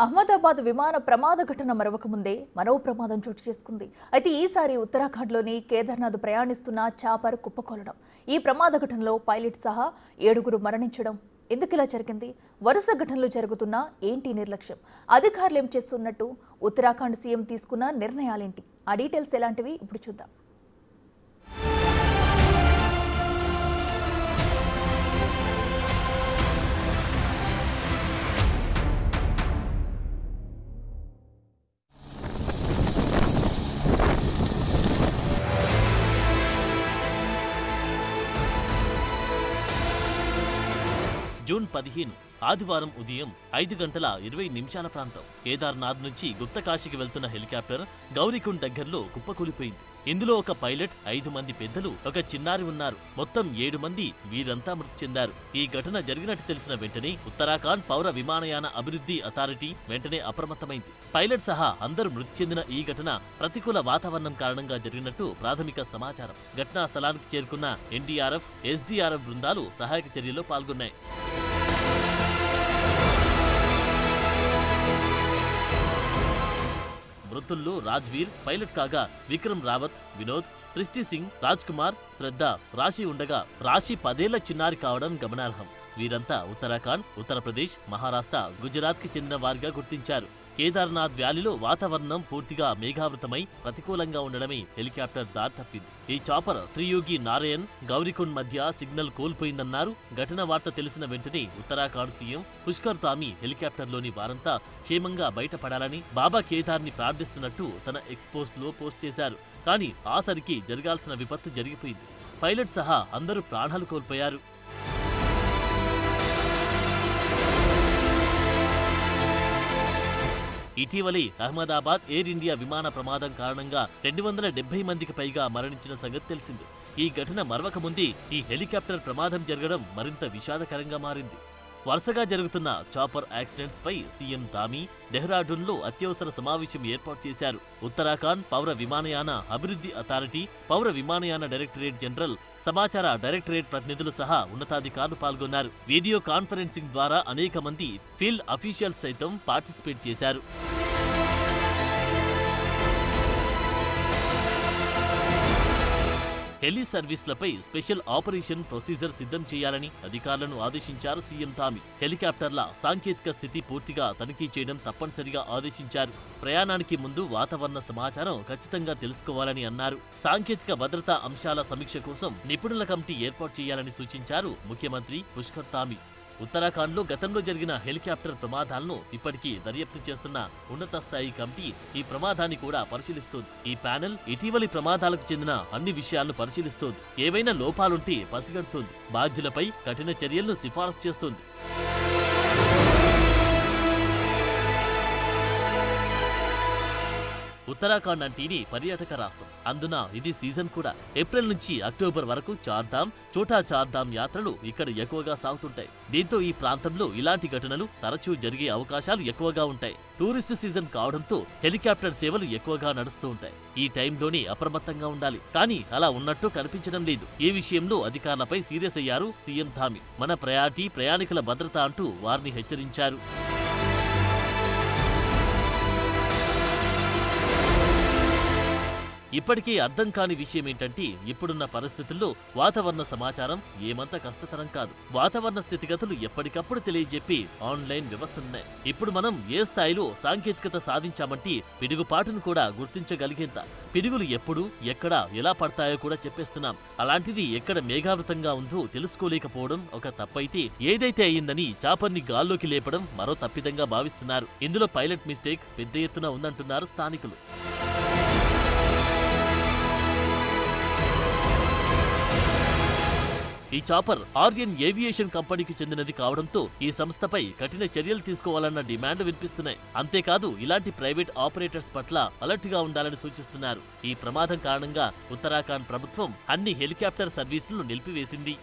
అహ్మదాబాద్ విమాన ప్రమాద ఘటన మరొక ముందే మరో ప్రమాదం చోటు చేసుకుంది. అయితే ఈసారి ఉత్తరాఖండ్లోని కేదార్నాథ్ ప్రయాణిస్తున్న చాపర్ కుప్పకూలడం. ఈ ప్రమాద ఘటనలో పైలట్ సహా 7గురు మరణించడం. ఎందుకిలా జరిగింది? వరుస ఘటనలు జరుగుతున్నా ఏంటి నిర్లక్ష్యం? అధికారులు ఏం చేస్తున్నట్టు? ఉత్తరాఖండ్ సీఎం తీసుకున్న నిర్ణయాలేంటి? ఆ డీటెయిల్స్ ఎలాంటివి ఇప్పుడు చూద్దాం. జూన్ 15 ఆదివారం ఉదయం 5:20 ప్రాంతం కేదార్నాథ్ నుంచి గుప్తకాశీకి వెళ్తున్న హెలికాప్టర్ గౌరీకుండ్ దగ్గరలో కుప్పకూలిపోయింది. ఇందులో ఒక పైలట్, 5 మంది పెద్దలు, ఒక చిన్నారి ఉన్నారు. మొత్తం 7 మంది. వీరంతా మృతి చెందారు. ఈ ఘటన జరిగినట్టు తెలిసిన వెంటనే ఉత్తరాఖండ్ పౌర విమానయాన అభివృద్ధి అథారిటీ వెంటనే అప్రమత్తమైంది. పైలట్ సహా అందరూ మృతి చెందిన ఈ ఘటన ప్రతికూల వాతావరణం కారణంగా జరిగినట్టు ప్రాథమిక సమాచారం. ఘటనా స్థలానికి చేరుకున్న ఎన్డీఆర్ఎఫ్, ఎస్డీఆర్ఎఫ్ బృందాలు సహాయక చర్యల్లో పాల్గొన్నాయి. మృతుల్లో రాజ్వీర్ పైలట్ కాగా విక్రమ్ రావత్, వినోద్, క్రిస్టి సింగ్, రాజ్ కుమార్, శ్రద్ధ, రాశి ఉండగా రాశి 10 ఏళ్ల చిన్నారి కావడం గమనార్హం. వీరంతా ఉత్తరాఖండ్, ఉత్తరప్రదేశ్, మహారాష్ట్ర, గుజరాత్ కి చెందిన వారిగా గుర్తించారు. కేదార్నాథ్ వ్యాలీలో వాతావరణం పూర్తిగా మేఘావృతమై ప్రతికూలంగా ఉండడమే హెలికాప్టర్ దారి తప్పింది. ఈ చాపర్ త్రియోగి నారాయణ్, గౌరీకుండ్ మధ్య సిగ్నల్ కోల్పోయిందన్నారు. ఘటన వార్త తెలిసిన వెంటనే ఉత్తరాఖండ్ సీఎం పుష్కర్ ధామీ హెలికాప్టర్లోని వారంతా క్షేమంగా బయటపడాలని బాబా కేదార్ని ప్రార్థిస్తున్నట్టు తన ఎక్స్పోస్ట్ లో పోస్ట్ చేశారు. కానీ ఆసరికి జరగాల్సిన విపత్తు జరిగిపోయింది. పైలట్ సహా అందరూ ప్రాణాలు కోల్పోయారు. ఇటీవలే అహ్మదాబాద్ ఎయిర్ ఇండియా విమాన ప్రమాదం కారణంగా 270 మందికి పైగా మరణించిన సంగతి తెలిసింది. ఈ ఘటన మరవక ముందే ఈ హెలికాప్టర్ ప్రమాదం జరగడం మరింత విషాదకరంగా మారింది. వరుసగా జరుగుతున్న చాపర్ యాక్సిడెంట్స్ పై సీఎం ధామీ డెహ్రాడూన్లో అత్యవసర సమావేశం ఏర్పాటు చేశారు. ఉత్తరాఖండ్ పౌర విమానయాన అభివృద్ధి అథారిటీ, పౌర విమానయాన డైరెక్టరేట్ జనరల్, సమాచార డైరెక్టరేట్ ప్రతినిధులు సహా ఉన్నతాధికారులు పాల్గొన్నారు. వీడియో కాన్ఫరెన్సింగ్ ద్వారా అనేక మంది ఫీల్డ్ అఫీషియల్స్ సైతం పార్టిసిపేట్ చేశారు. హెలి సర్వీసులపై స్పెషల్ ఆపరేషన్ ప్రొసీజర్ సిద్ధం చేయాలని అధికారులను ఆదేశించారు సీఎం ధామీ. హెలికాప్టర్ల సాంకేతిక స్థితి పూర్తిగా తనిఖీ చేయడం తప్పనిసరిగా ఆదేశించారు. ప్రయాణానికి ముందు వాతావరణ సమాచారం ఖచ్చితంగా తెలుసుకోవాలని అన్నారు. సాంకేతిక భద్రతా అంశాల సమీక్ష కోసం నిపుణుల కమిటీ ఏర్పాటు చేయాలని సూచించారు ముఖ్యమంత్రి పుష్కర్ ధామీ. ఉత్తరాఖండ్లో గతంలో జరిగిన హెలికాప్టర్ ప్రమాదాలను ఇప్పటికీ దర్యాప్తు చేస్తున్న ఉన్నత స్థాయి కమిటీ ఈ ప్రమాదాన్ని కూడా పరిశీలిస్తోంది. ఈ ప్యానెల్ ఇటీవలి ప్రమాదాలకు చెందిన అన్ని విషయాలను పరిశీలిస్తోంది. ఏవైనా లోపాలుంటే పసిగడుతోంది. బాధ్యులపై కఠిన చర్యలను సిఫారసు చేస్తోంది. ఉత్తరాఖండ్ అంటేనే పర్యాటక రాష్ట్రం. అందున ఇది సీజన్ కూడా. ఏప్రిల్ నుంచి అక్టోబర్ వరకు చార్ధామ్, చోటా చార్ధామ్ యాత్రలు ఇక్కడ ఎక్కువగా సాగుతుంటాయి. దీంతో ఈ ప్రాంతంలో ఇలాంటి ఘటనలు తరచూ జరిగే అవకాశాలు ఎక్కువగా ఉంటాయి. టూరిస్ట్ సీజన్ కావడంతో హెలికాప్టర్ సేవలు ఎక్కువగా నడుస్తూ ఉంటాయి. ఈ టైంలోనే అప్రమత్తంగా ఉండాలి. కానీ అలా ఉన్నట్టు కనిపించడం లేదు. ఈ విషయంలో అధికారులపై సీరియస్ అయ్యారు సీఎం ధామీ. మన ప్రయారిటీ ప్రయాణికుల భద్రత అంటూ వారిని హెచ్చరించారు. ఇప్పటికీ అర్థం కాని విషయం ఏంటంటే ఇప్పుడున్న పరిస్థితుల్లో వాతావరణ సమాచారం ఏమంత కష్టతరం కాదు. వాతావరణ స్థితిగతులు ఎప్పటికప్పుడు తెలియజెప్పి ఆన్లైన్ వ్యవస్థలున్నాయి. ఇప్పుడు మనం ఏ స్థాయిలో సాంకేతికత సాధించామంటే పిడుగుపాటును కూడా గుర్తించగలిగేంత. పిడుగులు ఎప్పుడు, ఎక్కడ, ఎలా పడతాయో కూడా చెప్పేస్తున్నాం. అలాంటిది ఎక్కడ మేఘావృతంగా ఉందో తెలుసుకోలేకపోవడం ఒక తప్పైతే, ఏదైతే అయ్యిందని చాపర్ని గాల్లోకి లేపడం మరో తప్పిదంగా భావిస్తున్నారు. ఇందులో పైలట్ మిస్టేక్ పెద్ద ఎత్తున ఉందంటున్నారు స్థానికులు. ఈ చాపర్ ఆర్యన్ ఏవియేషన్ కంపెనీకి చెందినది కావడంతో ఈ సంస్థపై కఠిన చర్యలు తీసుకోవాలన్న డిమాండ్ వినిపిస్తున్నాయి. అంతేకాదు ఇలాంటి ప్రైవేట్ ఆపరేటర్స్ పట్ల అలర్ట్ గా ఉండాలని సూచిస్తున్నారు. ఈ ప్రమాదం కారణంగా ఉత్తరాఖండ్ ప్రభుత్వం అన్ని హెలికాప్టర్ సర్వీసులను నిలిపివేసింది.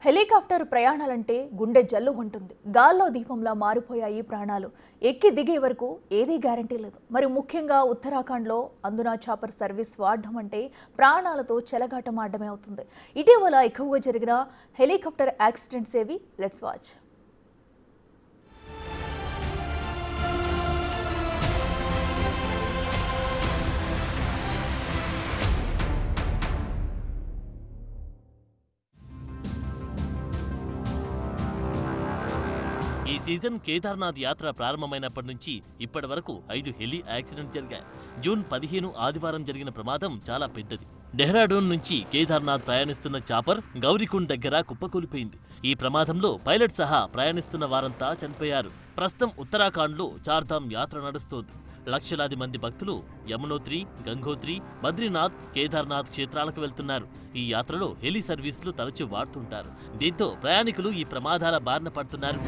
హెలికాప్టర్ హెలికాప్టర్ ప్రయాణాలంటే గుండె జల్లు ఉంటుంది. గాల్లో దీపంలా మారిపోయాయి ప్రాణాలు. ఎక్కి దిగే వరకు ఏదీ గ్యారంటీ లేదు. మరి ముఖ్యంగా ఉత్తరాఖండ్లో అందునా చాపర్ సర్వీస్ వాడడం అంటే ప్రాణాలతో చెలగాటమాడమే అవుతుంది. ఇటీవల ఎక్కువగా జరిగిన హెలికాప్టర్ యాక్సిడెంట్స్ ఏవి? Let's watch. ఈ సీజన్ కేదార్నాథ్ యాత్ర ప్రారంభమైనప్పటి నుంచి ఇప్పటి వరకు 5 హెలి యాక్సిడెంట్ జరిగాయి. జూన్ 15 ఆదివారం జరిగిన ప్రమాదం చాలా పెద్దది. డెహ్రాడూన్ నుంచి కేదార్నాథ్ ప్రయాణిస్తున్న చాపర్ గౌరీకుండ్ దగ్గర కుప్పకూలిపోయింది. ఈ ప్రమాదంలో పైలట్ సహా ప్రయాణిస్తున్న వారంతా చనిపోయారు. ప్రస్తుతం ఉత్తరాఖండ్లో చార్ధామ్ యాత్ర నడుస్తోంది. లక్షలాది మంది భక్తులు యమునోత్రి, గంగోత్రి, బద్రీనాథ్, కేదార్నాథ్ క్షేత్రాలకు వెళ్తున్నారు. ఈ యాత్రలో హెలి సర్వీసులు తరచూ వాడుతుంటారు. దీంతో ప్రయాణికులు ఈ ప్రమాదాల బారిన పడుతున్నారు.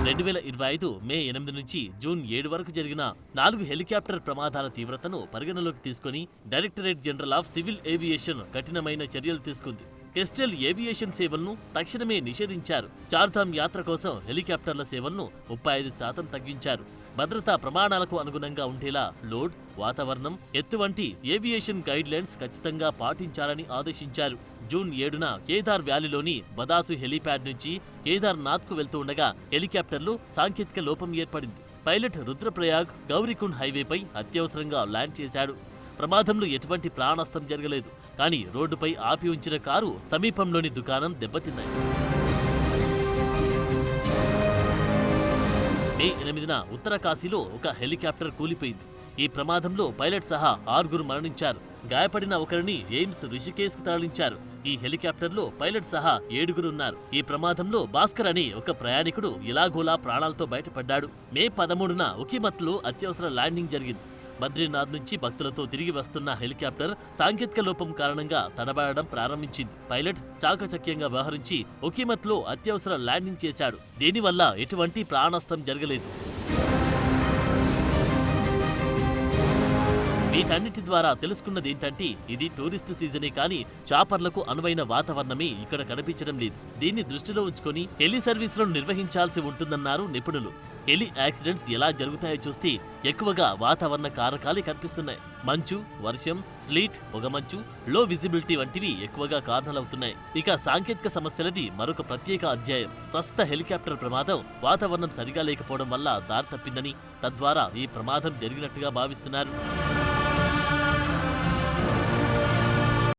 2025 మే 8 నుంచి జూన్ 7 వరకు జరిగిన 4 హెలికాప్టర్ ప్రమాదాల తీవ్రతను పరిగణలోకి తీసుకుని directorate general of civil aviation కఠినమైన చర్యలు తీసుకుంది. కెస్టెల్ ఏవియేషన్ సేవలను తక్షణమే నిషేధించారు. చార్ధామ్ యాత్ర కోసం హెలికాప్టర్ల సేవలను 35% తగ్గించారు. భద్రతా ప్రమాణాలకు అనుగుణంగా ఉండేలా లోడ్, వాతావరణం, ఎత్తు వంటి ఏవియేషన్ గైడ్ లైన్స్ ఖచ్చితంగా పాటించాలని ఆదేశించారు. జూన్ 7న కేదార్ వ్యాలీలోని బదాసు హెలీప్యాడ్ నుంచి కేదార్నాథ్కు వెళ్తూ ఉండగా హెలికాప్టర్లు సాంకేతిక లోపం ఏర్పడింది. పైలట్ రుద్రప్రయాగ్ గౌరీకుండ్ హైవేపై అత్యవసరంగా ల్యాండ్ చేశాడు. ప్రమాదంలో ఎటువంటి ప్రాణనష్టం జరగలేదు. కానీ రోడ్డుపై ఆపి ఉంచిన కారు సమీపంలోని దుకాణం దెబ్బతిన్నాయి. మే 8న ఉత్తరకాశీలో ఒక హెలికాప్టర్ కూలిపోయింది. ఈ ప్రమాదంలో పైలట్ సహా 6 మరణించారు. గాయపడిన ఒకరిని ఎయిమ్స్ రిషికేశ్ కు తరలించారు. ఈ హెలికాప్టర్లో పైలట్ సహా 7 ఉన్నారు. ఈ ప్రమాదంలో భాస్కర్ అని ఒక ప్రయాణికుడు ఇలాగోలా ప్రాణాలతో బయటపడ్డాడు. మే 13న ఉఖిమత్లో అత్యవసర ల్యాండింగ్ జరిగింది. బద్రీనాథ్ నుంచి భక్తులతో తిరిగి వస్తున్న హెలికాప్టర్ సాంకేతిక లోపం కారణంగా తడబడడం ప్రారంభించింది. పైలట్ చాకచక్యంగా వ్యవహరించి ఉఖిమత్లో అత్యవసర ల్యాండింగ్ చేశాడు. దీనివల్ల ఎటువంటి ప్రాణనష్టం జరగలేదు. వీటన్నిటి ద్వారా తెలుసుకున్నది ఏంటంటే ఇది టూరిస్టు సీజనే కానీ చాపర్లకు అనువైన వాతావరణమే ఇక్కడ కనిపించడం లేదు. దీన్ని దృష్టిలో ఉంచుకొని హెలి సర్వీసులను నిర్వహించాల్సి ఉంటుందన్నారు నిపుణులు. హెలి యాక్సిడెంట్స్ ఎలా జరుగుతాయో చూస్తే ఎక్కువగా వాతావరణ కారకాలే కనిపిస్తున్నాయి. మంచు, వర్షం, స్లీట్, పొగమంచు, లో విజిబిలిటీ వంటివి ఎక్కువగా కారణాలవుతున్నాయి. ఇక సాంకేతిక సమస్యలది మరొక ప్రత్యేక అధ్యాయం. ప్రస్తుత హెలికాప్టర్ ప్రమాదం వాతావరణం సరిగా లేకపోవడం వల్ల దారి తప్పిందని, తద్వారా ఈ ప్రమాదం జరిగినట్టుగా భావిస్తున్నారు.